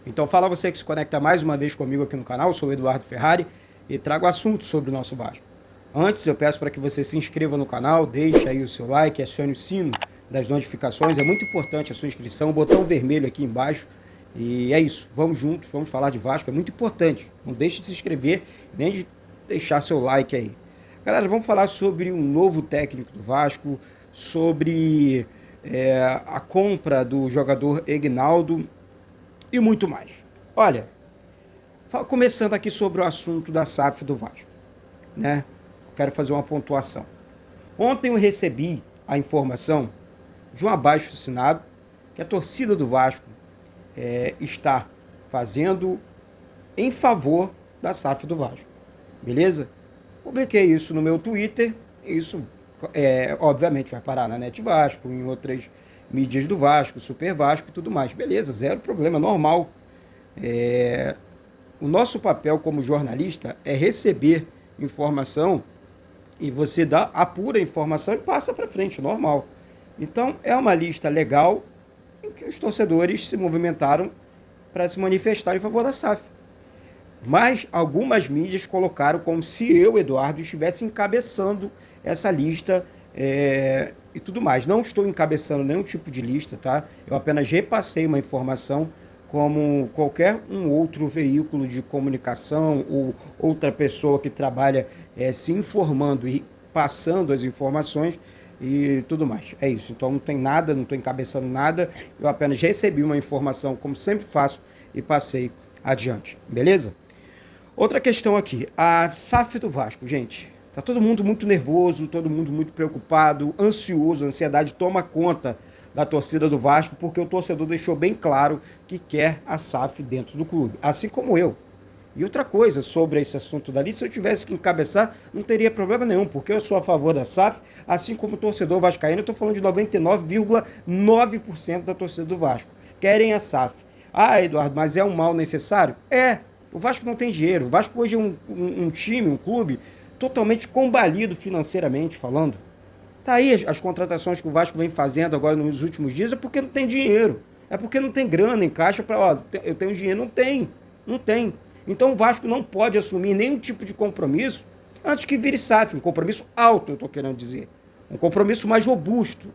Então fala você que se conecta mais uma vez comigo aqui no canal, eu sou o Eduardo Ferrari e trago assuntos sobre o nosso Vasco. Antes eu peço para que você se inscreva no canal, deixe aí o seu like, acione o sino das notificações, é muito importante a sua inscrição, o botão vermelho aqui embaixo. E é isso, vamos juntos, vamos falar de Vasco, é muito importante. Não deixe de se inscrever, nem de deixar seu like aí. Galera, vamos falar sobre um novo técnico do Vasco, sobre a compra do jogador Egnaldo e muito mais. Olha, começando aqui sobre o assunto da SAF do Vasco, né? Quero fazer uma pontuação. Ontem eu recebi a informação de um abaixo-assinado que a torcida do Vasco está fazendo em favor da SAF do Vasco, beleza? Publiquei isso no meu Twitter, isso obviamente vai parar na Net Vasco, em outras mídias do Vasco, Super Vasco e tudo mais, beleza, zero problema, normal. O nosso papel como jornalista é receber informação e você dá a pura informação e passa para frente, normal. Então é uma lista legal em que os torcedores se movimentaram para se manifestar em favor da SAF. Mas algumas mídias colocaram como se eu, Eduardo, estivesse encabeçando essa lista e tudo mais. Não estou encabeçando nenhum tipo de lista, tá? Eu apenas repassei uma informação como qualquer um outro veículo de comunicação ou outra pessoa que trabalha se informando e passando as informações e tudo mais. É isso. Então não tem nada, não estou encabeçando nada. Eu apenas recebi uma informação, como sempre faço, e passei adiante. Beleza? Outra questão aqui, a SAF do Vasco, gente. Tá todo mundo muito nervoso, todo mundo muito preocupado, ansioso, a ansiedade toma conta da torcida do Vasco, porque o torcedor deixou bem claro que quer a SAF dentro do clube, assim como eu. E outra coisa sobre esse assunto dali, se eu tivesse que encabeçar, não teria problema nenhum, porque eu sou a favor da SAF, assim como o torcedor vascaíno, eu estou falando de 99,9% da torcida do Vasco. Querem a SAF. Ah, Eduardo, mas é um mal necessário? O Vasco não tem dinheiro. O Vasco hoje é um time, um clube totalmente combalido financeiramente falando. Tá aí as contratações que o Vasco vem fazendo agora nos últimos dias é porque não tem dinheiro. É porque não tem grana em caixa para, eu tenho dinheiro. Não tem. Não tem. Então o Vasco não pode assumir nenhum tipo de compromisso antes que vire SAF. Um compromisso alto, eu estou querendo dizer. Um compromisso mais robusto.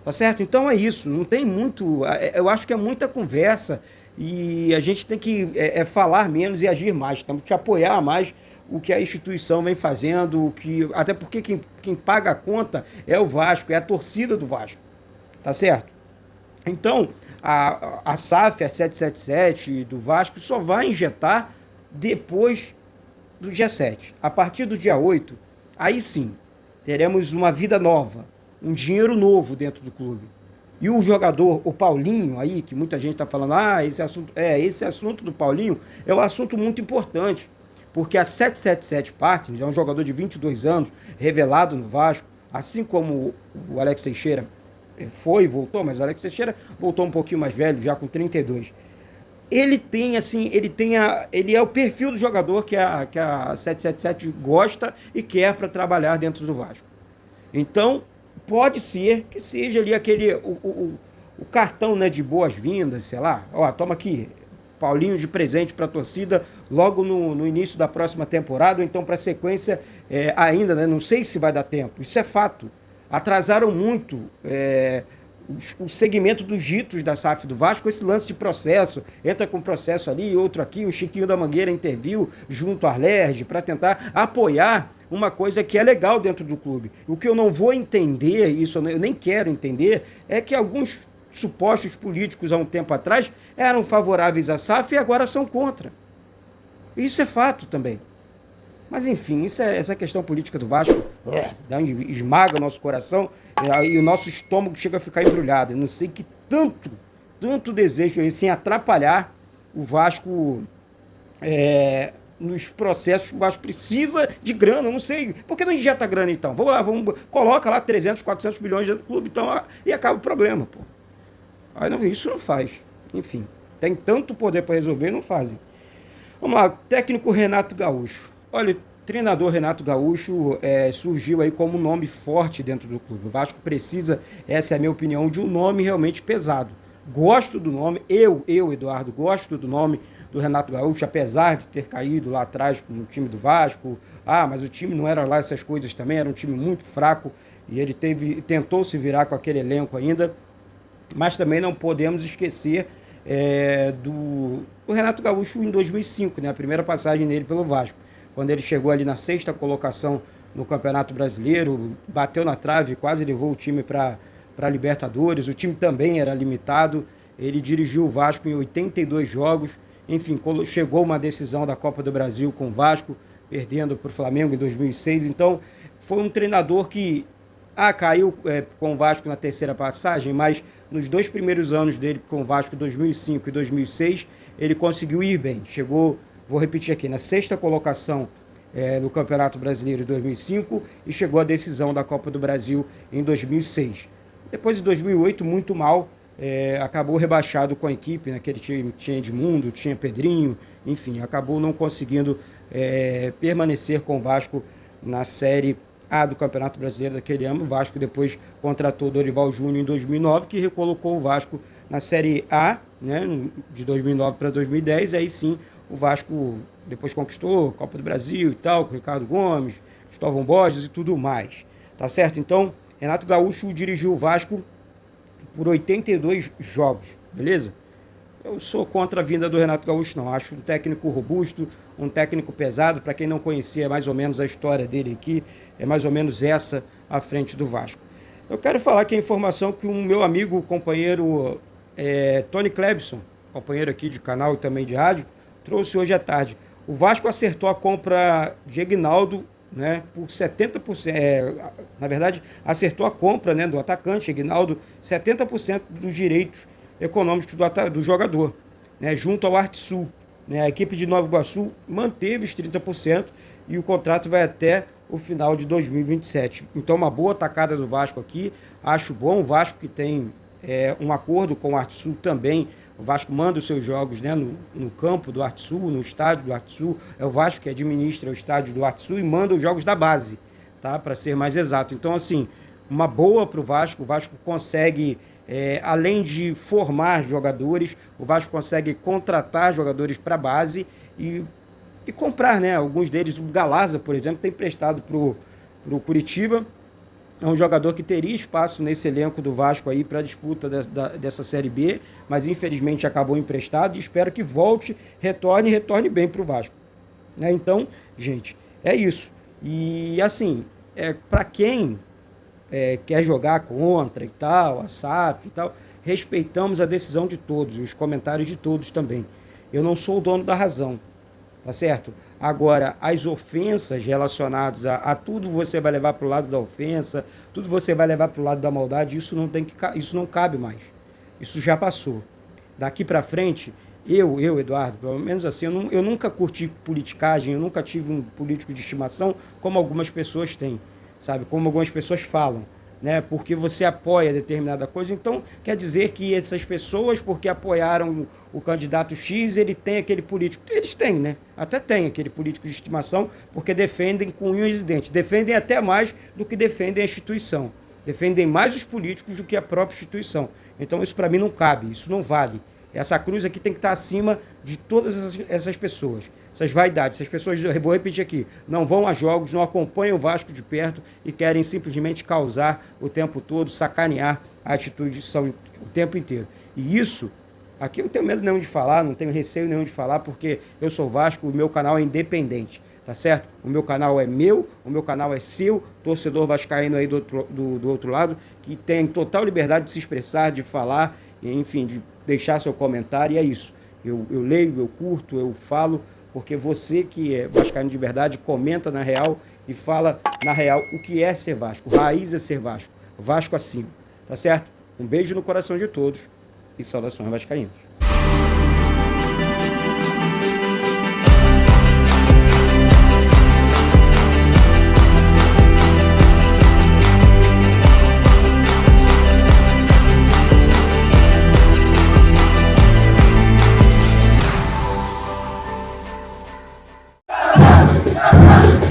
Tá certo? Então é isso. Não tem muito... Eu acho que é muita conversa e a gente tem que falar menos e agir mais. Temos que apoiar mais o que a instituição vem fazendo, até porque quem paga a conta é o Vasco, é a torcida do Vasco. Tá certo? Então, a SAF, a 777 do Vasco, só vai injetar depois do dia 7. A partir do dia 8, aí sim, teremos uma vida nova, um dinheiro novo dentro do clube. E o jogador, o Paulinho aí, que muita gente está falando, esse assunto do Paulinho é um assunto muito importante, porque a 777 Partners é um jogador de 22 anos, revelado no Vasco, assim como o Alex Teixeira foi e voltou, mas o Alex Teixeira voltou um pouquinho mais velho, já com 32. Ele é o perfil do jogador que a 777 gosta e quer para trabalhar dentro do Vasco. Então, pode ser que seja ali o cartão, né, de boas-vindas, sei lá. Ó, toma aqui, Paulinho de presente para a torcida logo no início da próxima temporada, ou então para a sequência ainda, né? Não sei se vai dar tempo. Isso é fato. Atrasaram muito o segmento dos ditos da SAF do Vasco, esse lance de processo. Entra com um processo ali, outro aqui. O Chiquinho da Mangueira interviu junto à Alerj para tentar apoiar uma coisa que é legal dentro do clube. O que eu não vou entender, isso eu nem quero entender, é que alguns supostos políticos há um tempo atrás eram favoráveis à SAF e agora são contra. Isso é fato também. Mas enfim, essa questão política do Vasco esmaga o nosso coração e o nosso estômago chega a ficar embrulhado. Eu não sei que tanto desejo aí, sem atrapalhar o Vasco nos processos que o Vasco precisa de grana, eu não sei. Por que não injeta grana então? Vamos lá, coloca lá 300, 400 milhões dentro do clube então, e acaba o problema, pô. Aí não, isso não faz. Enfim, tem tanto poder para resolver e não fazem. Vamos lá, técnico Renato Gaúcho. Olha, o treinador Renato Gaúcho surgiu aí como um nome forte dentro do clube. O Vasco precisa, essa é a minha opinião, de um nome realmente pesado. Gosto do nome, Eduardo, gosto do nome do Renato Gaúcho, apesar de ter caído lá atrás com o time do Vasco. Mas o time não era lá essas coisas também, era um time muito fraco e ele tentou se virar com aquele elenco ainda. Mas também não podemos esquecer do Renato Gaúcho em 2005, né? A primeira passagem dele pelo Vasco, quando ele chegou ali na 6ª colocação no Campeonato Brasileiro, bateu na trave, quase levou o time para Libertadores. O time também era limitado, ele dirigiu o Vasco em 82 jogos, enfim, chegou uma decisão da Copa do Brasil com o Vasco, perdendo para o Flamengo em 2006. Então, foi um treinador que caiu com o Vasco na 3ª passagem, mas nos 2 primeiros anos dele com o Vasco, 2005 e 2006, ele conseguiu ir bem. Chegou, vou repetir aqui, na 6ª colocação no Campeonato Brasileiro em 2005 e chegou à decisão da Copa do Brasil em 2006. Depois de 2008, muito mal, acabou rebaixado com a equipe, naquele time tinha Edmundo, tinha Pedrinho, enfim, acabou não conseguindo permanecer com o Vasco na Série A do Campeonato Brasileiro daquele ano. O Vasco depois contratou Dorival Júnior em 2009, que recolocou o Vasco na Série A, né, de 2009 para 2010, e aí sim o Vasco depois conquistou a Copa do Brasil e tal, com Ricardo Gomes, Cristóvão Borges e tudo mais, tá certo? Então, Renato Gaúcho dirigiu o Vasco por 82 jogos, beleza? Eu sou contra a vinda do Renato Gaúcho, não. Acho um técnico robusto, um técnico pesado. Para quem não conhecia mais ou menos a história dele aqui, é mais ou menos essa à frente do Vasco. Eu quero falar aqui a informação que um meu amigo, companheiro Tony Clebson, companheiro aqui de canal e também de rádio, trouxe hoje à tarde. O Vasco acertou a compra de Aguinaldo, né, por 70%, na verdade, acertou a compra, né, do atacante Aguinaldo, 70% dos direitos econômicos do jogador, né, junto ao Artsul. Né, a equipe de Nova Iguaçu manteve os 30% e o contrato vai até o final de 2027. Então, uma boa tacada do Vasco aqui, acho bom. O Vasco que tem um acordo com o Artsul também. O Vasco manda os seus jogos, né, no campo do Artsul, no estádio do Artsul. É o Vasco que administra o estádio do Artsul e manda os jogos da base, tá? Para ser mais exato. Então, assim, uma boa para o Vasco. O Vasco consegue, além de formar jogadores, o Vasco consegue contratar jogadores para a base e comprar, né? Alguns deles, o Galaza, por exemplo, tem emprestado para o Curitiba. É um jogador que teria espaço nesse elenco do Vasco aí para a disputa dessa Série B, mas infelizmente acabou emprestado e espero que volte, retorne bem para o Vasco. Né? Então, gente, é isso. E assim, para quem quer jogar contra e tal, a SAF e tal, respeitamos a decisão de todos, os comentários de todos também. Eu não sou o dono da razão, tá certo? Agora, as ofensas relacionadas a tudo você vai levar para o lado da ofensa, tudo você vai levar para o lado da maldade, isso não cabe mais. Isso já passou. Daqui para frente, eu, Eduardo, pelo menos assim, eu nunca curti politicagem, eu nunca tive um político de estimação como algumas pessoas têm, sabe? Como algumas pessoas falam. Né, porque você apoia determinada coisa, então quer dizer que essas pessoas, porque apoiaram o candidato X, ele tem aquele político. Eles têm, né? Até tem aquele político de estimação, porque defendem com unhas e dentes. Defendem até mais do que defendem a instituição. Defendem mais os políticos do que a própria instituição. Então isso para mim não cabe, isso não vale. Essa cruz aqui tem que estar acima de todas essas pessoas, essas vaidades. Essas pessoas, eu vou repetir aqui, não vão a jogos, não acompanham o Vasco de perto e querem simplesmente causar o tempo todo, sacanear a instituição o tempo inteiro. E isso, aqui eu não tenho medo nenhum de falar, não tenho receio nenhum de falar, porque eu sou Vasco, o meu canal é independente, tá certo? O meu canal é meu, o meu canal é seu, torcedor vascaíno aí do outro lado, que tem total liberdade de se expressar, de falar, enfim, de deixar seu comentário, e é isso. Eu leio, eu curto, eu falo, porque você que é vascaíno de verdade, comenta na real e fala na real o que é ser Vasco. Raiz é ser Vasco. Vasco acima. Tá certo? Um beijo no coração de todos e saudações vascaínas. Ah!